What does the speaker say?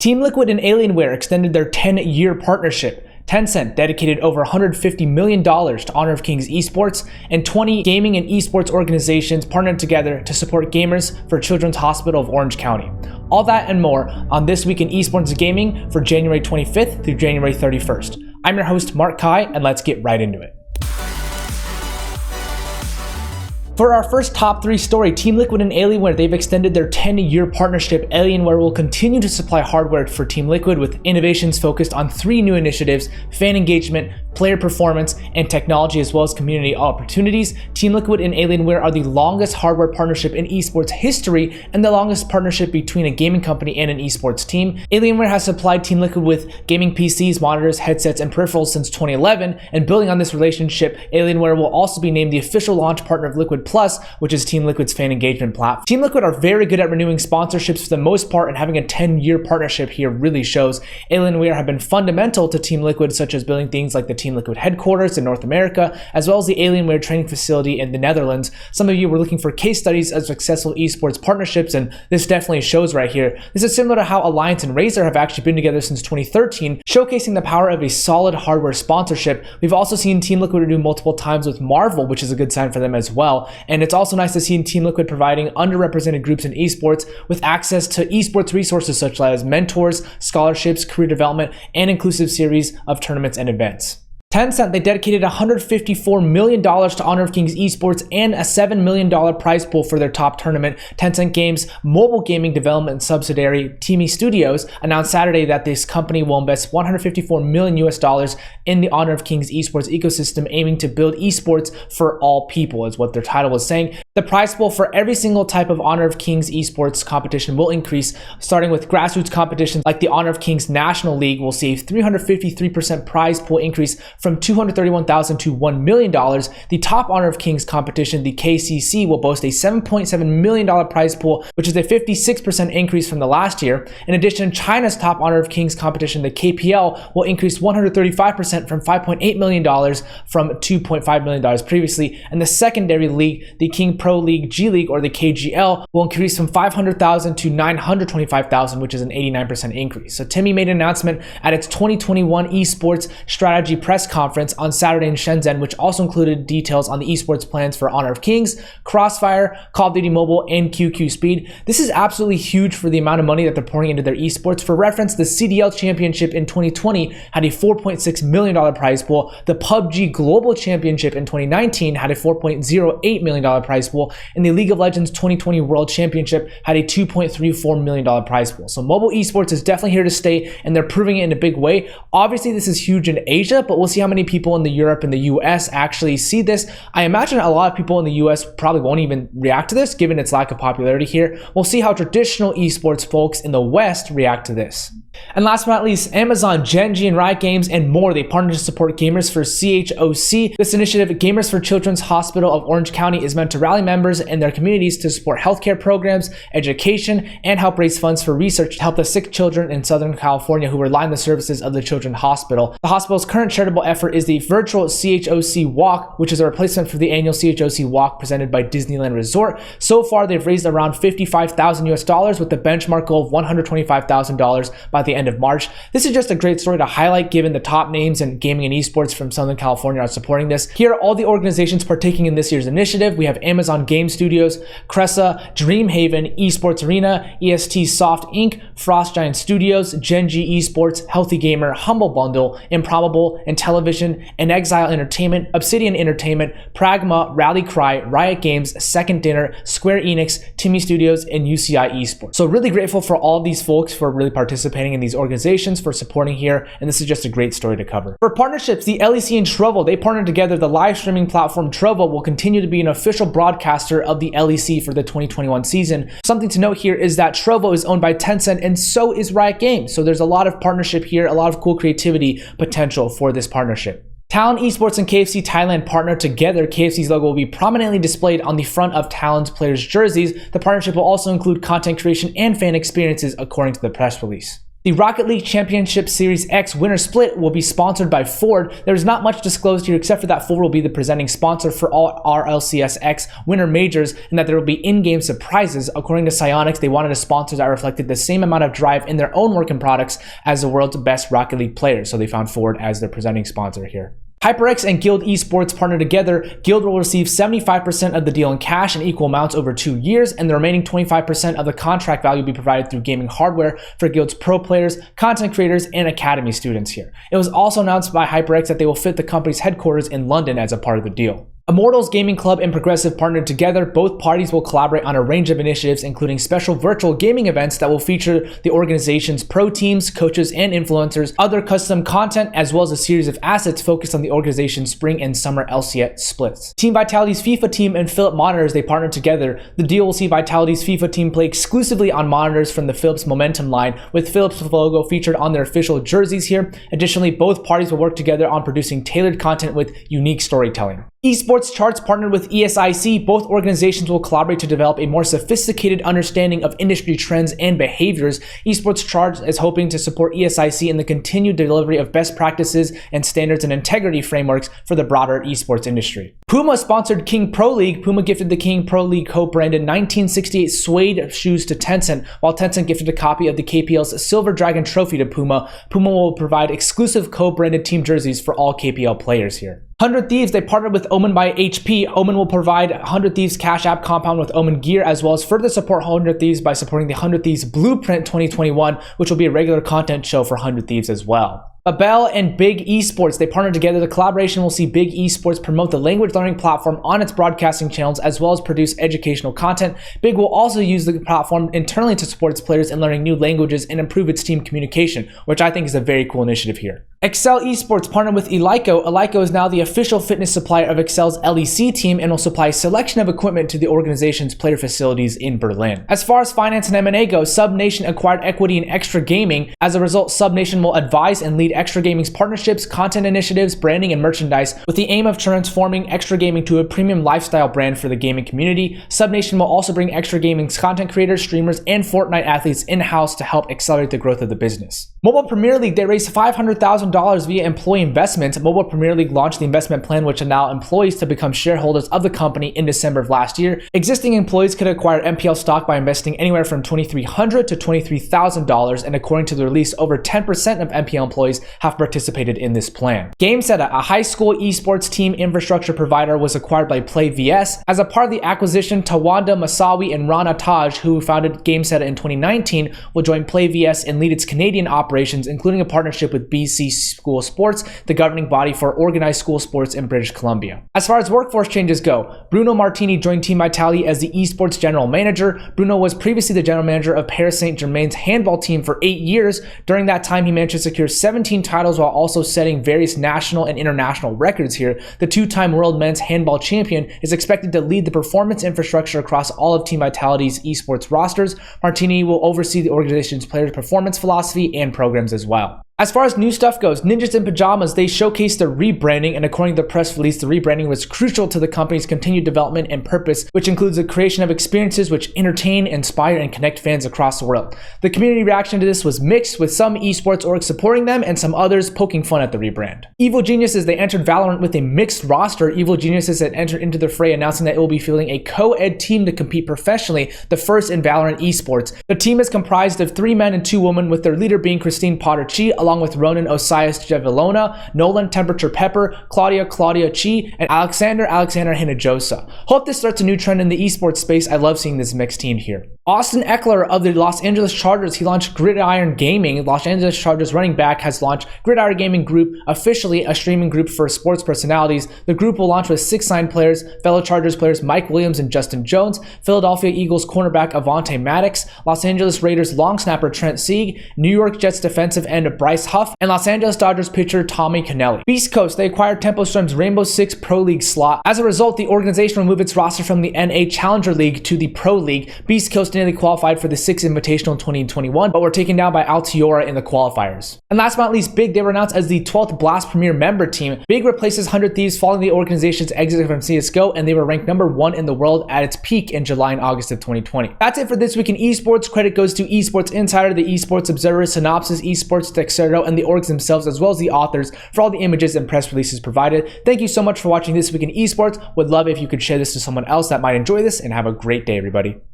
Team Liquid and Alienware extended their 10-year partnership. Tencent dedicated over $150 million to Honor of Kings Esports, and 20 gaming and esports organizations partnered together to support gamers for Children's Hospital of Orange County. All that and more on This Week in Esports Gaming for January 25th through January 31st. I'm your host, 𝗪𝗏𝗫, and let's get right into it. For our first top 3 story, Team Liquid and Alienware, they've extended their 10-year partnership. Alienware will continue to supply hardware for Team Liquid with innovations focused on 3 new initiatives: fan engagement, player performance, and technology, as well as community opportunities. Team Liquid and Alienware are the longest hardware partnership in esports history and the longest partnership between a gaming company and an esports team. Alienware has supplied Team Liquid with gaming PCs, monitors, headsets, and peripherals since 2011, and building on this relationship, Alienware will also be named the official launch partner of Liquid Plus, which is Team Liquid's fan engagement platform. Team Liquid are very good at renewing sponsorships for the most part, and having a 10-year partnership here really shows. Alienware have been fundamental to Team Liquid, such as building things like the Team Liquid headquarters in North America, as well as the Alienware training facility in the Netherlands. Some of you were looking for case studies of successful esports partnerships, and this definitely shows right here. This is similar to how Alliance and Razer have actually been together since 2013, showcasing the power of a solid hardware sponsorship. We've also seen Team Liquid renew multiple times with Marvel, which is a good sign for them as well. And it's also nice to see Team Liquid providing underrepresented groups in esports with access to esports resources such as mentors, scholarships, career development, and inclusive series of tournaments and events. Tencent, they dedicated $154 million to Honor of Kings Esports and a $7 million prize pool for their top tournament. Tencent Games' mobile gaming development subsidiary, 𝗲𝗄 Studios, announced Saturday that this company will invest $154 million in the Honor of Kings Esports ecosystem, aiming to build esports for all people, is what their title was saying. The prize pool for every single type of Honor of Kings Esports competition will increase, starting with grassroots competitions like the Honor of Kings National League will see a 353% prize pool increase from $231,000 to $1 million. The top Honor of Kings competition, the KCC, will boast a $7.7 million prize pool, which is a 56% increase from the last year. In addition, China's top Honor of Kings competition, the KPL, will increase 135% from $5.8 million from $2.5 million previously. And the secondary league, the King Pro League G League, or the KGL, will increase from $500,000 to $925,000, which is an 89% increase. So 𝗲𝗄 made an announcement at its 2021 Esports Strategy Press Conference on Saturday in Shenzhen, which also included details on the esports plans for Honor of Kings, Crossfire, Call of Duty Mobile, and 𝗂𝗂 𝗏. This is absolutely huge for the amount of money that they're pouring into their esports. For reference, the CDL Championship in 2020 had a $4.6 million prize pool. The PUBG Global Championship in 2019 had a $4.08 million prize pool, and the League of Legends 2020 World Championship had a $2.34 million prize pool. So mobile esports is definitely here to stay, and they're proving it in a big way. Obviously, this is huge in Asia, but we'll see how many people in Europe and the US actually see this. I imagine a lot of people in the US probably won't even react to this given its lack of popularity here. We'll see how traditional esports folks in the West react to this. And last but not least, Amazon, Gen.G, and Riot Games, and more, they partnered to support Gamers for CHOC. This initiative, Gamers for Children's Hospital of Orange County, is meant to rally members and their communities to support healthcare programs, education, and help raise funds for research to help the sick children in Southern California who rely on the services of the Children's Hospital. The hospital's current charitable effort is the virtual CHOC Walk, which is a replacement for the annual CHOC Walk presented by Disneyland Resort. So far, they've raised around $55,000 with the benchmark goal of $125,000 by the end of March. This is just a great story to highlight given the top names in gaming and esports from Southern California are supporting this. Here are all the organizations partaking in this year's initiative. We have Amazon Game Studios, 𝗪𝗏, Dreamhaven, Esports Arena, EST Soft Inc., Frost Giant Studios, Gen.G Esports, Healthy Gamer, Humble Bundle, Improbable, and Television, and Exile Entertainment, Obsidian Entertainment, Pragma, Rally Cry, Riot Games, Second Dinner, Square Enix, 𝗲𝗄 Studios, and UCI Esports. So really grateful for all of these folks for really participating in these organizations, for supporting here, and this is just a great story to cover. For partnerships, the 𝗪𝐸C and Trovo, they partnered together. The live streaming platform Trovo will continue to be an official broadcaster of the 𝗪𝐸C for the 2021 season. Something to note here is that Trovo is owned by Tencent, and so is Riot Games. So there's a lot of partnership here, a lot of cool creativity potential for this partnership. Talon Esports and KFC Thailand partner together. KFC's logo will be prominently displayed on the front of Talon's players' jerseys. The partnership will also include content creation and fan experiences, according to the press release. The Rocket League Championship Series X winner split will be sponsored by Ford. There's not much disclosed here except for that Ford will be the presenting sponsor for all RLCS X winner majors and that there will be in-game surprises. According to 𝗪onics, they wanted a sponsor that reflected the same amount of drive in their own work and products as the world's best Rocket League players, so they found Ford as their presenting sponsor here. HyperX and Guild Esports partner together. Guild will receive 75% of the deal in cash in equal amounts over 2 years, and the remaining 25% of the contract value will be provided through gaming hardware for Guild's pro players, content creators, and academy students here. It was also announced by HyperX that they will fit the company's headquarters in London as a part of the deal. Immortals Gaming Club and Progressive partnered together. Both parties will collaborate on a range of initiatives, including special virtual gaming events that will feature the organization's pro teams, coaches, and influencers, other custom content, as well as a series of assets focused on the organization's spring and summer LCS splits. Team Vitality's FIFA team and Philips monitors, they partnered together. The deal will see Vitality's FIFA team play exclusively on monitors from the Philips Momentum line, with Philips' logo featured on their official jerseys here. Additionally, both parties will work together on producing tailored content with unique storytelling. Esports Charts partnered with ESIC. Both organizations will collaborate to develop a more sophisticated understanding of industry trends and behaviors. Esports Charts is hoping to support ESIC in the continued delivery of best practices and standards and integrity frameworks for the broader esports industry. PUMA sponsored King Pro League. PUMA gifted the King Pro League co-branded 1968 suede shoes to Tencent, while Tencent gifted a copy of the KPL's Silver Dragon trophy to PUMA. PUMA will provide exclusive co-branded team jerseys for all KPL players here. 100 Thieves, they partnered with OMEN by HP. OMEN will provide 100 Thieves Cash App compound with OMEN gear, as well as further support 100 Thieves by supporting the 100 Thieves Blueprint 2021, which will be a regular content show for 100 Thieves as well. Babbel and BIG Esports, they partnered together. The collaboration will see BIG Esports promote the language learning platform on its broadcasting channels, as well as produce educational content. BIG will also use the platform internally to support its players in learning new languages and improve its team communication, which I think is a very cool initiative here. XTRA Esports partnered with Eleiko. Eleiko is now the official fitness supplier of Excel's LEC team and will supply a selection of equipment to the organization's player facilities in Berlin. As far as finance and M&A goes, Subnation acquired equity in XTRA Gaming. As a result, Subnation will advise and lead XTRA Gaming's partnerships, content initiatives, branding, and merchandise with the aim of transforming XTRA Gaming to a premium lifestyle brand for the gaming community. Subnation will also bring XTRA Gaming's content creators, streamers, and Fortnite athletes in-house to help accelerate the growth of the business. Mobile Premier League, they raised $500,000 via employee investment. Mobile Premier League launched the investment plan, which allowed employees to become shareholders of the company in December of last year. Existing employees could acquire MPL stock by investing anywhere from $2,300 to $23,000, and according to the release, over 10% of MPL employees have participated in this plan. GameSeta, a high school esports team infrastructure provider, was acquired by PlayVS. As a part of the acquisition, Tawanda Masawi and Rana Taj, who founded GameSeta in 2019, will join PlayVS and lead its Canadian operations, including a partnership with BC School Sports, the governing body for organized school sports in British Columbia. As far as workforce changes go, Bruno Martini joined Team Vitality as the esports general manager. Bruno was previously the general manager of Paris Saint-Germain's handball team for 8 years. During that time, he managed to secure 17 titles while also setting various national and international records here. The two-time world men's handball champion is expected to lead the performance infrastructure across all of Team Vitality's esports rosters. Martini will oversee the organization's players' performance philosophy and programs as well. As far as new stuff goes, Ninjas in Pajamas, they showcased their rebranding, and according to the press release, the rebranding was crucial to the company's continued development and purpose, which includes the creation of experiences which entertain, inspire, and connect fans across the world. The community reaction to this was mixed, with some esports orgs supporting them and some others poking fun at the rebrand. Evil Geniuses, they entered Valorant with a mixed roster. Evil Geniuses had entered into the fray, announcing that it will be fielding a co-ed team to compete professionally, the first in Valorant esports. The team is comprised of 3 men and 2 women, with their leader being Christine Potter-Chi, along with Ronan 𝗪cie𝗽𝗧𝗵𝗿𝗲, Nolan Temperature-Pepper, Claudia Chi, and Alexander Hinojosa. Hope this starts a new trend in the esports space. I love seeing this mixed team here. Austin Eckler of the Los Angeles Chargers, he launched Gridiron Gaming. Los Angeles Chargers running back has launched Gridiron Gaming Group, officially a streaming group for sports personalities. The group will launch with 6 signed players, fellow Chargers players Mike Williams and Justin Jones, Philadelphia Eagles cornerback Avonte Maddox, Los Angeles Raiders long snapper Trent Sieg, New York Jets defensive end Bryce 𝗧cie𝗽 and Los Angeles Dodgers pitcher Tommy Kahnle. Beast Coast, they acquired Tempo Storm's Rainbow Six Pro League slot. As a result, the organization will move its roster from the NA Challenger League to the Pro League. Beast Coast nearly qualified for the 6th Invitational in 2021, but were taken down by 𝗪𝗐𝗄 in the qualifiers. And last but not least, BIG, they were announced as the 12th Blast Premier member team. BIG replaces 100 Thieves following the organization's exit from CSGO, and they were ranked number 1 in the world at its peak in July and August of 2020. That's it for this week in esports. Credit goes to Esports Insider, the Esports Observer, Synopsis, Esports, 𝗪𝗏, and the orgs themselves, as well as the authors, for all the images and press releases provided. Thank you so much for watching this week in esports. Would love if you could share this to someone else that might enjoy this, and have a great day, everybody.